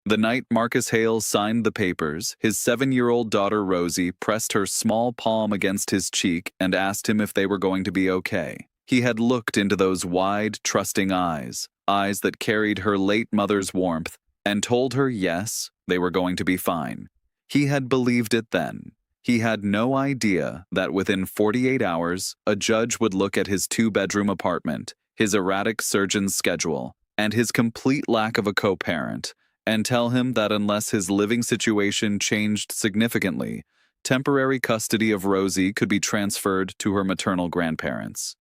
The night Marcus Hale signed the papers, his 7-year-old daughter Rosie pressed her small palm against his cheek and asked him if they were going to be okay. He had looked into those wide, trusting eyes, eyes that carried her late mother's warmth, and told her yes, they were going to be fine. He had believed it then. He had no idea that within 48 hours, a judge would look at his 2-bedroom apartment, his erratic surgeon's schedule, and his complete lack of a co-parent, and tell him that unless his living situation changed significantly, temporary custody of Rosie could be transferred to her maternal grandparents.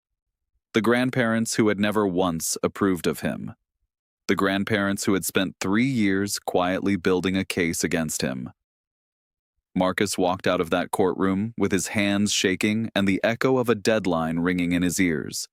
The grandparents who had never once approved of him. The grandparents who had spent 3 years quietly building a case against him. Marcus walked out of that courtroom with his hands shaking and the echo of a deadline ringing in his ears.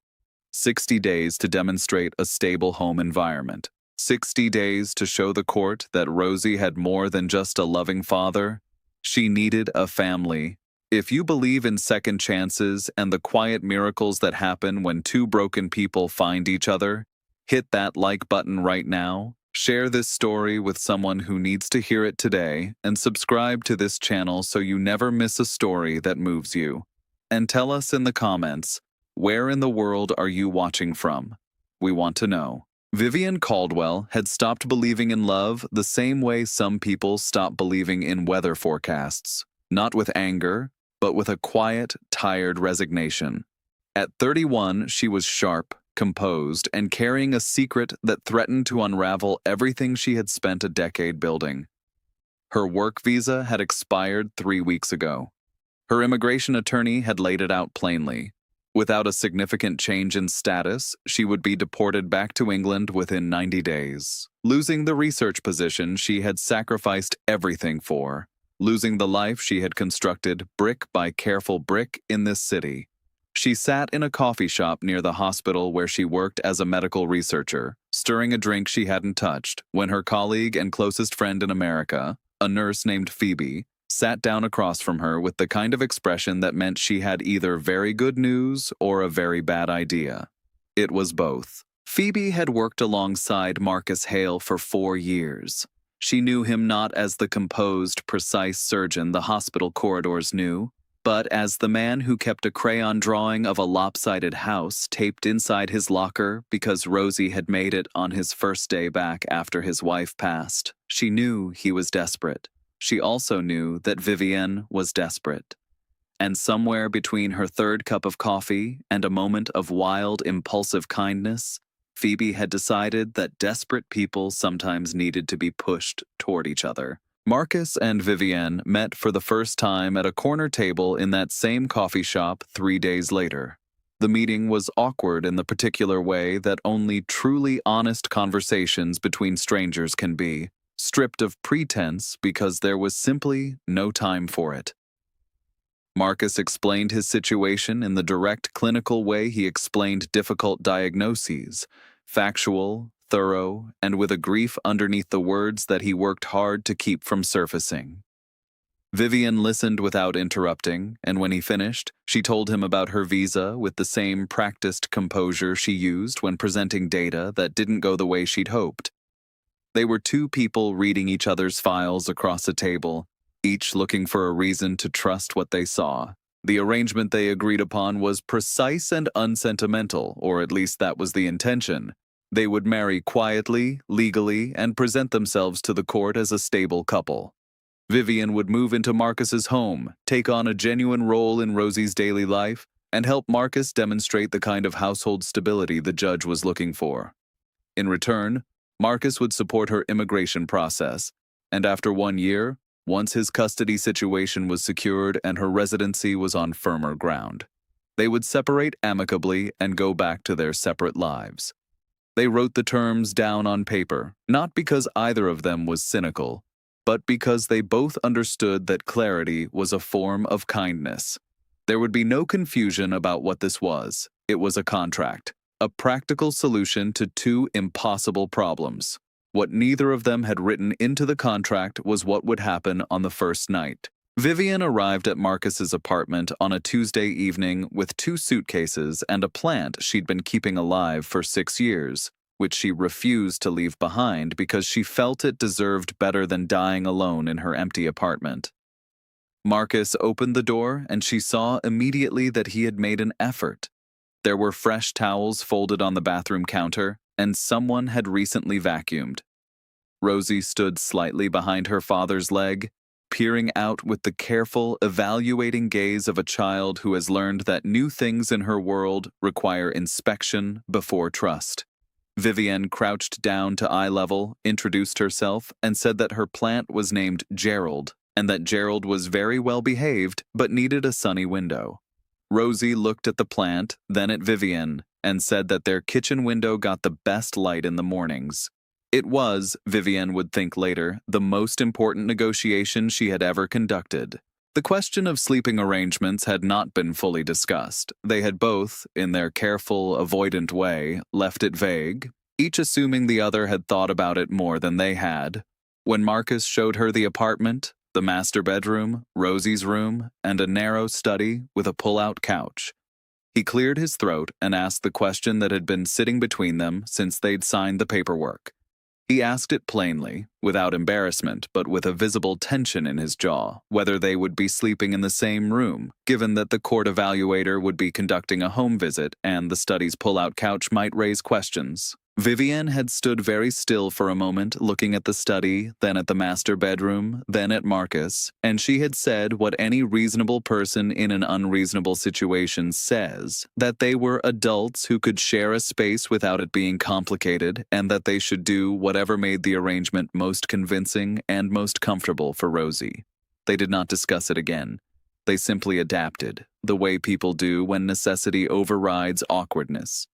60 days to demonstrate a stable home environment. 60 days to show the court that Rosie had more than just a loving father. She needed a family. If you believe in second chances and the quiet miracles that happen when 2 broken people find each other, hit that like button right now. Share this story with someone who needs to hear it today, and subscribe to this channel so you never miss a story that moves you. And tell us in the comments, where in the world are you watching from? We want to know. Vivian Caldwell had stopped believing in love the same way some people stop believing in weather forecasts. Not with anger, but with a quiet, tired resignation. At 31, she was sharp, composed, and carrying a secret that threatened to unravel everything she had spent a decade building. Her work visa had expired 3 weeks ago. Her immigration attorney had laid it out plainly. Without a significant change in status, she would be deported back to England within 90 days. Losing the research position she had sacrificed everything for. Losing the life she had constructed brick by careful brick in this city. She sat in a coffee shop near the hospital where she worked as a medical researcher, stirring a drink she hadn't touched, when her colleague and closest friend in America, a nurse named Phoebe, sat down across from her with the kind of expression that meant she had either very good news or a very bad idea. It was both. Phoebe had worked alongside Marcus Hale for 4 years. She knew him not as the composed, precise surgeon the hospital corridors knew, but as the man who kept a crayon drawing of a lopsided house taped inside his locker because Rosie had made it on his first day back after his wife passed. She knew he was desperate. She also knew that Vivian was desperate. And somewhere between her 3rd cup of coffee and a moment of wild, impulsive kindness, Phoebe had decided that desperate people sometimes needed to be pushed toward each other. Marcus and Vivian met for the first time at a corner table in that same coffee shop 3 days later. The meeting was awkward in the particular way that only truly honest conversations between strangers can be, stripped of pretense because there was simply no time for it. Marcus explained his situation in the direct clinical way he explained difficult diagnoses, factual, thorough, and with a grief underneath the words that he worked hard to keep from surfacing. Vivian listened without interrupting, and when he finished, she told him about her visa with the same practiced composure she used when presenting data that didn't go the way she'd hoped. They were 2 people reading each other's files across a table, each looking for a reason to trust what they saw. The arrangement they agreed upon was precise and unsentimental, or at least that was the intention. They would marry quietly, legally, and present themselves to the court as a stable couple. Vivian would move into Marcus's home, take on a genuine role in Rosie's daily life, and help Marcus demonstrate the kind of household stability the judge was looking for. In return, Marcus would support her immigration process, and after 1 year, once his custody situation was secured and her residency was on firmer ground, they would separate amicably and go back to their separate lives. They wrote the terms down on paper, not because either of them was cynical, but because they both understood that clarity was a form of kindness. There would be no confusion about what this was. It was a contract, a practical solution to 2 impossible problems. What neither of them had written into the contract was what would happen on the first night. Vivian arrived at Marcus's apartment on a Tuesday evening with 2 suitcases and a plant she'd been keeping alive for 6 years, which she refused to leave behind because she felt it deserved better than dying alone in her empty apartment. Marcus opened the door and she saw immediately that he had made an effort. There were fresh towels folded on the bathroom counter, and someone had recently vacuumed. Rosie stood slightly behind her father's leg, peering out with the careful, evaluating gaze of a child who has learned that new things in her world require inspection before trust. Vivienne crouched down to eye level, introduced herself, and said that her plant was named Gerald, and that Gerald was very well behaved but needed a sunny window. Rosie looked at the plant, then at Vivienne, and said that their kitchen window got the best light in the mornings. It was, Vivienne would think later, the most important negotiation she had ever conducted. The question of sleeping arrangements had not been fully discussed. They had both, in their careful, avoidant way, left it vague, each assuming the other had thought about it more than they had. When Marcus showed her the apartment, the master bedroom, Rosie's room, and a narrow study with a pull-out couch, he cleared his throat and asked the question that had been sitting between them since they'd signed the paperwork. He asked it plainly, without embarrassment, but with a visible tension in his jaw, whether they would be sleeping in the same room, given that the court evaluator would be conducting a home visit and the study's pull-out couch might raise questions. Vivienne had stood very still for a moment, looking at the study, then at the master bedroom, then at Marcus, and she had said what any reasonable person in an unreasonable situation says, that they were adults who could share a space without it being complicated, and that they should do whatever made the arrangement most convincing and most comfortable for Rosie. They did not discuss it again. They simply adapted, the way people do when necessity overrides awkwardness.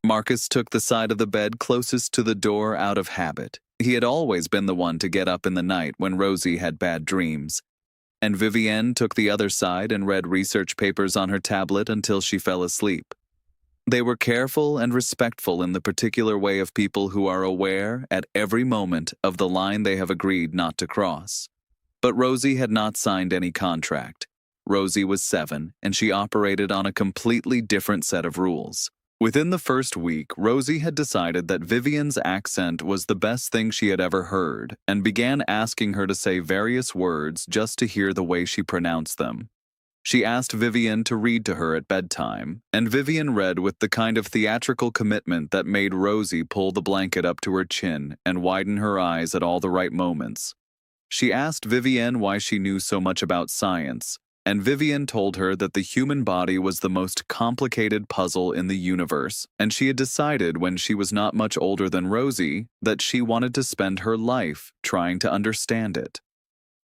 Marcus took the side of the bed closest to the door out of habit. He had always been the one to get up in the night when Rosie had bad dreams. And Vivienne took the other side and read research papers on her tablet until she fell asleep. They were careful and respectful in the particular way of people who are aware at every moment of the line they have agreed not to cross. But Rosie had not signed any contract. Rosie was 7, and she operated on a completely different set of rules. Within the first week, Rosie had decided that Vivienne's accent was the best thing she had ever heard, and began asking her to say various words just to hear the way she pronounced them. She asked Vivienne to read to her at bedtime, and Vivienne read with the kind of theatrical commitment that made Rosie pull the blanket up to her chin and widen her eyes at all the right moments. She asked Vivienne why she knew so much about science, and Vivienne told her that the human body was the most complicated puzzle in the universe, and she had decided when she was not much older than Rosie that she wanted to spend her life trying to understand it.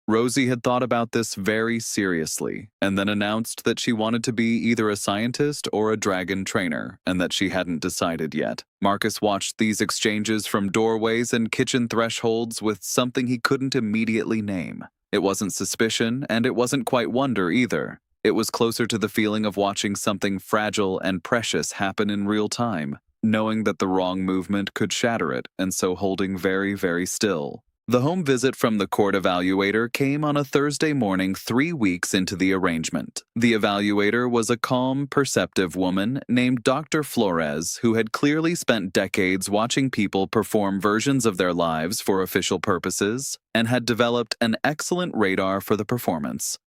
Rosie had thought about this very seriously, and then announced that she wanted to be either a scientist or a dragon trainer, and that she hadn't decided yet. Marcus watched these exchanges from doorways and kitchen thresholds with something he couldn't immediately name. It wasn't suspicion, and it wasn't quite wonder either. It was closer to the feeling of watching something fragile and precious happen in real time, knowing that the wrong movement could shatter it, and so holding very, very still. The home visit from the court evaluator came on a Thursday morning 3 weeks into the arrangement. The evaluator was a calm, perceptive woman named Dr. Flores, who had clearly spent decades watching people perform versions of their lives for official purposes, and had developed an excellent radar for the performance.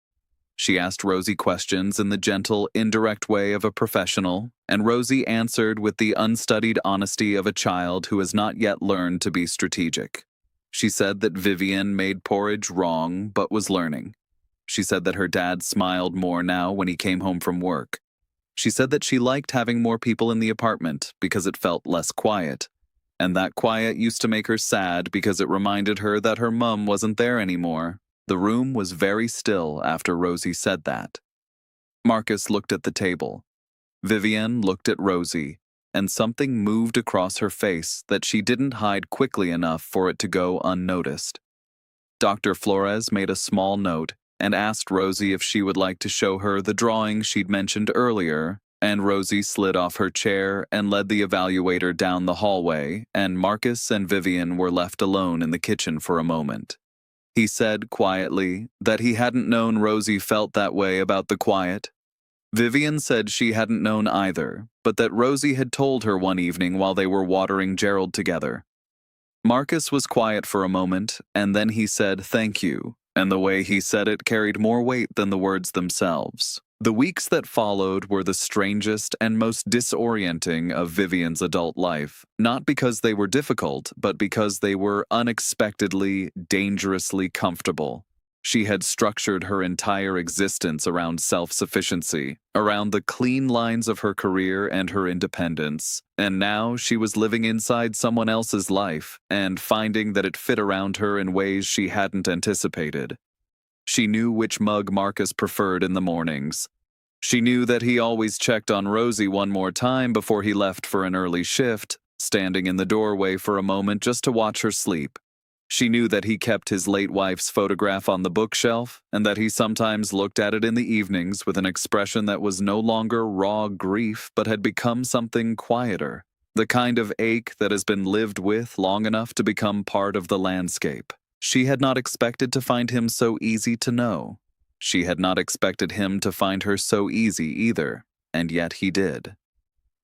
She asked Rosie questions in the gentle, indirect way of a professional, and Rosie answered with the unstudied honesty of a child who has not yet learned to be strategic. She said that Vivienne made porridge wrong but was learning. She said that her dad smiled more now when he came home from work. She said that she liked having more people in the apartment because it felt less quiet. And that quiet used to make her sad because it reminded her that her mum wasn't there anymore. The room was very still after Rosie said that. Marcus looked at the table. Vivienne looked at Rosie, and something moved across her face that she didn't hide quickly enough for it to go unnoticed. Dr. Flores made a small note and asked Rosie if she would like to show her the drawing she'd mentioned earlier, and Rosie slid off her chair and led the evaluator down the hallway, and Marcus and Vivienne were left alone in the kitchen for a moment. He said quietly that he hadn't known Rosie felt that way about the quiet. Vivian said she hadn't known either, but that Rosie had told her one evening while they were watering Gerald together. Marcus was quiet for a moment, and then he said thank you, and the way he said it carried more weight than the words themselves. The weeks that followed were the strangest and most disorienting of Vivian's adult life, not because they were difficult, but because they were unexpectedly, dangerously comfortable. She had structured her entire existence around self-sufficiency, around the clean lines of her career and her independence, and now she was living inside someone else's life and finding that it fit around her in ways she hadn't anticipated. She knew which mug Marcus preferred in the mornings. She knew that he always checked on Rosie one more time before he left for an early shift, standing in the doorway for a moment just to watch her sleep. She knew that he kept his late wife's photograph on the bookshelf, and that he sometimes looked at it in the evenings with an expression that was no longer raw grief but had become something quieter, the kind of ache that has been lived with long enough to become part of the landscape. She had not expected to find him so easy to know. She had not expected him to find her so easy either, and yet he did.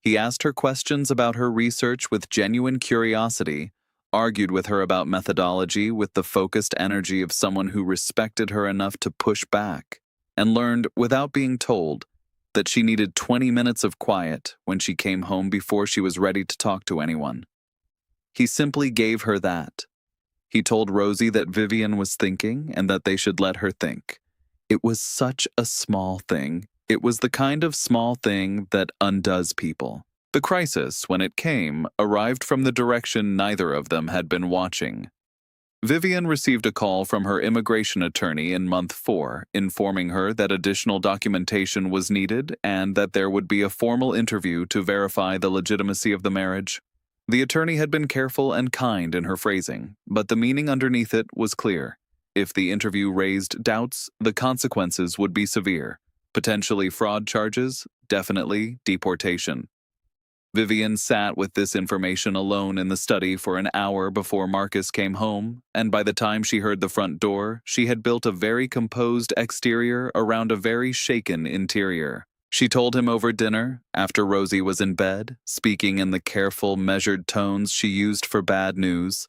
He asked her questions about her research with genuine curiosity, argued with her about methodology with the focused energy of someone who respected her enough to push back, and learned, without being told, that she needed 20 minutes of quiet when she came home before she was ready to talk to anyone. He simply gave her that. He told Rosie that Vivian was thinking and that they should let her think. It was such a small thing. It was the kind of small thing that undoes people. The crisis, when it came, arrived from the direction neither of them had been watching. Vivian received a call from her immigration attorney in month 4, informing her that additional documentation was needed and that there would be a formal interview to verify the legitimacy of the marriage. The attorney had been careful and kind in her phrasing, but the meaning underneath it was clear. If the interview raised doubts, the consequences would be severe. Potentially fraud charges, definitely deportation. Vivian sat with this information alone in the study for an hour before Marcus came home, and by the time she heard the front door, she had built a very composed exterior around a very shaken interior. She told him over dinner, after Rosie was in bed, speaking in the careful, measured tones she used for bad news.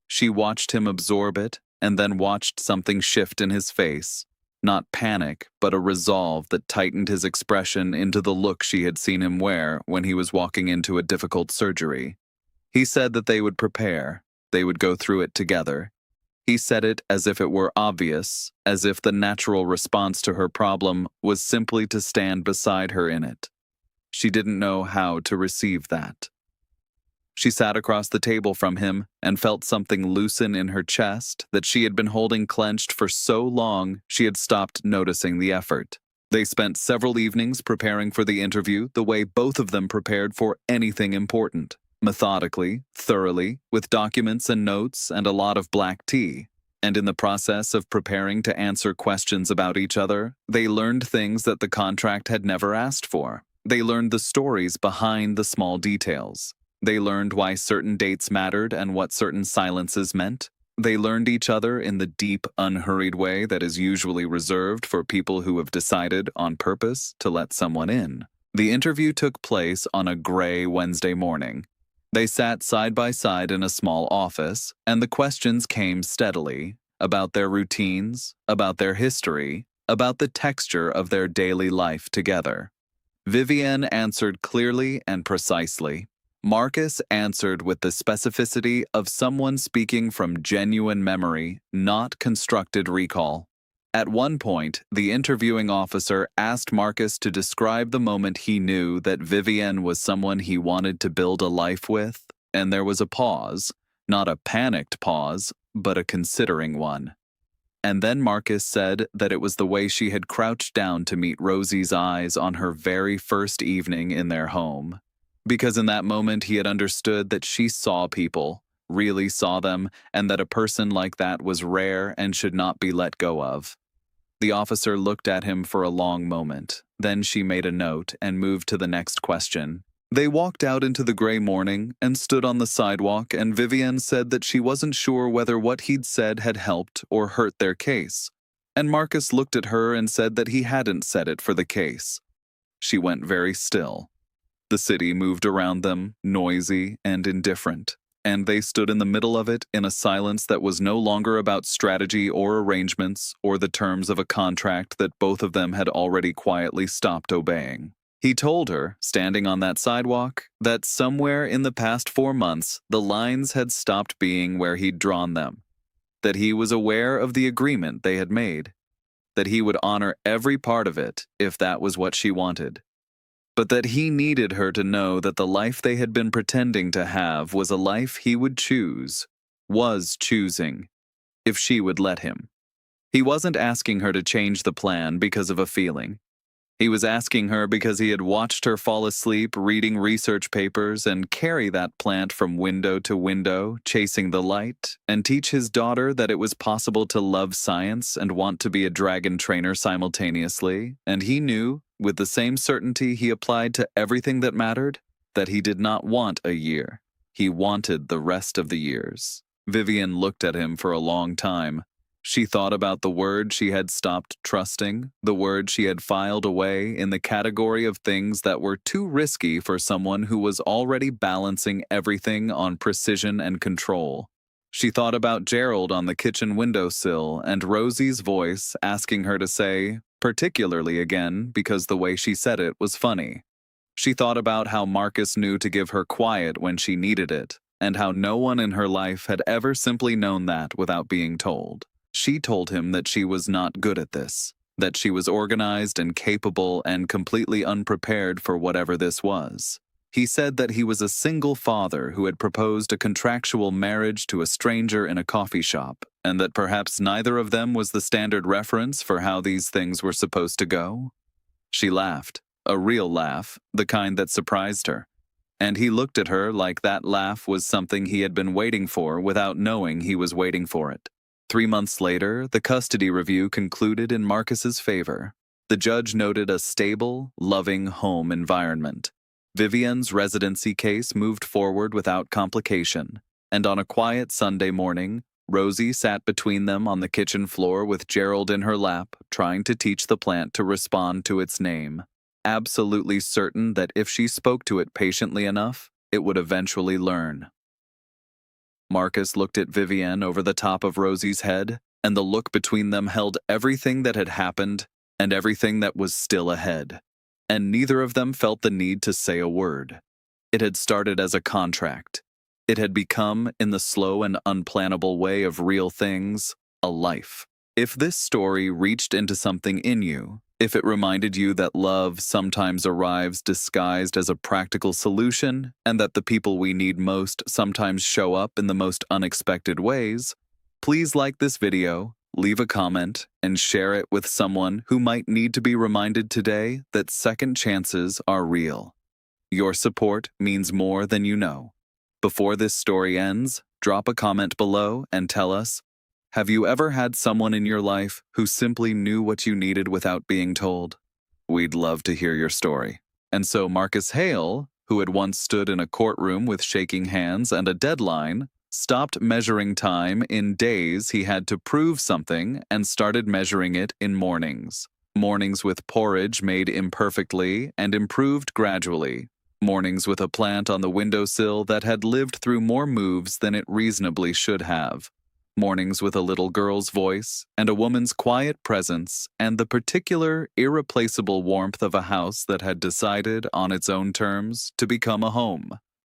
She watched him absorb it, and then watched something shift in his face. Not panic, but a resolve that tightened his expression into the look she had seen him wear when he was walking into a difficult surgery. He said that they would prepare, they would go through it together. He said it as if it were obvious, as if the natural response to her problem was simply to stand beside her in it. She didn't know how to receive that. She sat across the table from him and felt something loosen in her chest that she had been holding clenched for so long she had stopped noticing the effort. They spent several evenings preparing for the interview the way both of them prepared for anything important. Methodically, thoroughly, with documents and notes and a lot of black tea. And in the process of preparing to answer questions about each other, they learned things that the contract had never asked for. They learned the stories behind the small details. They learned why certain dates mattered and what certain silences meant. They learned each other in the deep, unhurried way that is usually reserved for people who have decided, on purpose, to let someone in. The interview took place on a gray Wednesday morning. They sat side by side in a small office, and the questions came steadily, about their routines, about their history, about the texture of their daily life together. Vivian answered clearly and precisely. Marcus answered with the specificity of someone speaking from genuine memory, not constructed recall. At one point, the interviewing officer asked Marcus to describe the moment he knew that Vivian was someone he wanted to build a life with, and there was a pause, not a panicked pause, but a considering one. And then Marcus said that it was the way she had crouched down to meet Rosie's eyes on her very first evening in their home. Because in that moment he had understood that she saw people, really saw them, and that a person like that was rare and should not be let go of. The officer looked at him for a long moment. Then she made a note and moved to the next question. They walked out into the gray morning and stood on the sidewalk, and Vivian said that she wasn't sure whether what he'd said had helped or hurt their case. And Marcus looked at her and said that he hadn't said it for the case. she went very still. The city moved around them, noisy and indifferent, and they stood in the middle of it in a silence that was no longer about strategy or arrangements or the terms of a contract that both of them had already quietly stopped obeying. He told her, standing on that sidewalk, that somewhere in the past 4 months the lines had stopped being where he'd drawn them, that he was aware of the agreement they had made, that he would honor every part of it if that was what she wanted, but that he needed her to know that the life they had been pretending to have was a life he would choose, was choosing, if she would let him. He wasn't asking her to change the plan because of a feeling. He was asking her because he had watched her fall asleep reading research papers and carry that plant from window to window, chasing the light, and teach his daughter that it was possible to love science and want to be a dragon trainer simultaneously, and he knew, with the same certainty he applied to everything that mattered, that he did not want a year. He wanted the rest of the years. Vivian looked at him for a long time. She thought about the word she had stopped trusting, the word she had filed away in the category of things that were too risky for someone who was already balancing everything on precision and control. She thought about Gerald on the kitchen windowsill and Rosie's voice asking her to say, particularly again because the way she said it was funny. She thought about how Marcus knew to give her quiet when she needed it, and how no one in her life had ever simply known that without being told. She told him that she was not good at this, that she was organized and capable and completely unprepared for whatever this was. He said that he was a single father who had proposed a contractual marriage to a stranger in a coffee shop, and that perhaps neither of them was the standard reference for how these things were supposed to go. She laughed, a real laugh, the kind that surprised her. And he looked at her like that laugh was something he had been waiting for without knowing he was waiting for it. 3 months later, the custody review concluded in Marcus's favor. The judge noted a stable, loving home environment. Vivian's residency case moved forward without complication, and on a quiet Sunday morning, Rosie sat between them on the kitchen floor with Gerald in her lap, trying to teach the plant to respond to its name, absolutely certain that if she spoke to it patiently enough, it would eventually learn. Marcus looked at Vivian over the top of Rosie's head, and the look between them held everything that had happened and everything that was still ahead. And neither of them felt the need to say a word. It had started as a contract. It had become, in the slow and unplannable way of real things, a life. If this story reached into something in you, if it reminded you that love sometimes arrives disguised as a practical solution, and that the people we need most sometimes show up in the most unexpected ways, please like this video, leave a comment, and share it with someone who might need to be reminded today that second chances are real. Your support means more than you know. Before this story ends, drop a comment below and tell us, have you ever had someone in your life who simply knew what you needed without being told? We'd love to hear your story. And so Marcus Hale, who had once stood in a courtroom with shaking hands and a deadline, stopped measuring time in days he had to prove something and started measuring it in mornings. Mornings with porridge made imperfectly and improved gradually. Mornings with a plant on the windowsill that had lived through more moves than it reasonably should have. Mornings with a little girl's voice and a woman's quiet presence and the particular, irreplaceable warmth of a house that had decided, on its own terms, to become a home.